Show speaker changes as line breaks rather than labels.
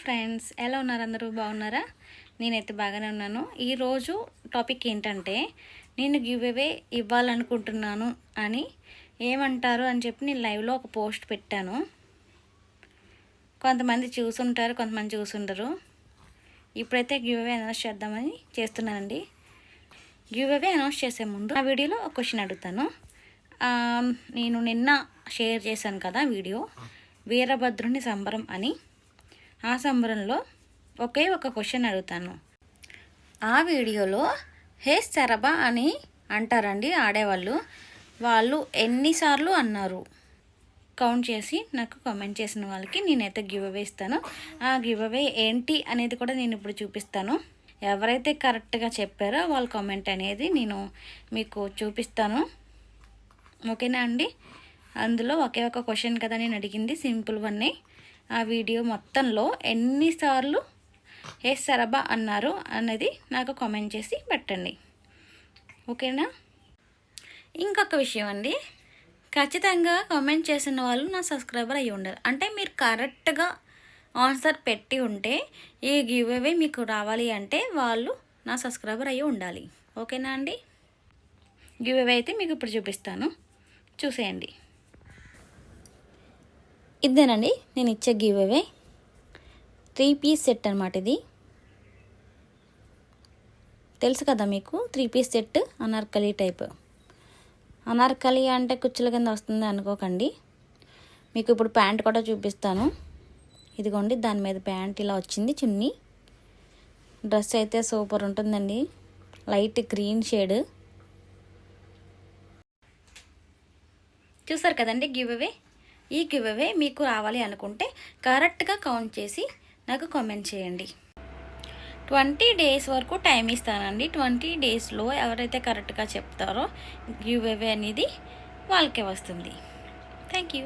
Friends, ఎలా ఉన్నారు? అందరూ బాగున్నారా? నేనైతే బాగానే ఉన్నాను. ఈరోజు టాపిక్ ఏంటంటే, నేను గివ్ అవే ఇవ్వాలనుకుంటున్నాను అని ఏమంటారు అని చెప్పి నేను లైవ్లో ఒక పోస్ట్ పెట్టాను. కొంతమంది చూసుంటారు, కొంతమంది చూసుండరు. ఇప్పుడైతే గివ్ అవే అనౌన్స్ చేద్దామని చేస్తున్నానండి. గివ్ అవే అనౌన్స్ చేసే ముందు ఆ వీడియోలో ఒక క్వశ్చన్ అడుగుతాను. నేను నిన్న షేర్ చేశాను కదా వీడియో, వీరభద్రుని సంబరం అని. ఆ సంబరంలో ఒకే ఒక క్వశ్చన్ అడుగుతాను. ఆ వీడియోలో హే శరభ అని అంటారండి ఆడేవాళ్ళు. వాళ్ళు ఎన్నిసార్లు అన్నారు కౌంట్ చేసి నాకు కామెంట్ చేసిన వాళ్ళకి నేనైతే గివ్ అవే ఇస్తాను. ఆ గివ్ అవే ఏంటి అనేది కూడా నేను ఇప్పుడు చూపిస్తాను. ఎవరైతే కరెక్ట్గా చెప్పారో వాళ్ళ కామెంట్ అనేది నేను మీకు చూపిస్తాను. ఓకేనా అండి? అందులో ఒకే ఒక క్వశ్చన్ కదా నేను అడిగింది, సింపుల్ వన్నే. ఆ వీడియో మొత్తంలో ఎన్నిసార్లు హే శరభ అన్నారు అనేది నాకు కామెంట్ చేసి పెట్టండి. ఓకేనా? ఇంకొక విషయం అండి, ఖచ్చితంగా కామెంట్ చేసిన వాళ్ళు నా సబ్స్క్రైబర్ అయ్యి ఉండాలి. అంటే మీరు కరెక్ట్గా ఆన్సర్ పెట్టి ఉంటే ఈ గివ్ అవే మీకు రావాలి అంటే వాళ్ళు నా సబ్స్క్రైబర్ అయ్యి ఉండాలి. ఓకేనా అండి? గివ్ అవే అయితే మీకు ఇప్పుడు చూపిస్తాను, చూసేయండి. ఇదేనండి నేను ఇచ్చే గివ్ అవే. 3 పీస్ సెట్ అనమాట. ఇది తెలుసు కదా మీకు, 3 piece set anarkali type. Anarkali అంటే కుచ్చుల కింద వస్తుంది అనుకోకండి. మీకు ఇప్పుడు ప్యాంట్ కూడా చూపిస్తాను. ఇదిగోండి, దాని మీద ప్యాంట్ ఇలా వచ్చింది, చున్నీ. డ్రెస్ అయితే సూపర్ ఉంటుందండి, లైట్ గ్రీన్ షేడ్. చూసారు కదండి గివ్ అవే. ఈ గివ్ అవే మీకు రావాలి అనుకుంటే కరెక్ట్గా కౌంట్ చేసి నాకు కామెంట్ చేయండి. 20 డేస్ వరకు టైం ఇస్తానండి. 20 డేస్లో ఎవరైతే కరెక్ట్గా చెప్తారో గివ్ అవే అనేది వాళ్ళకే వస్తుంది. Thank you.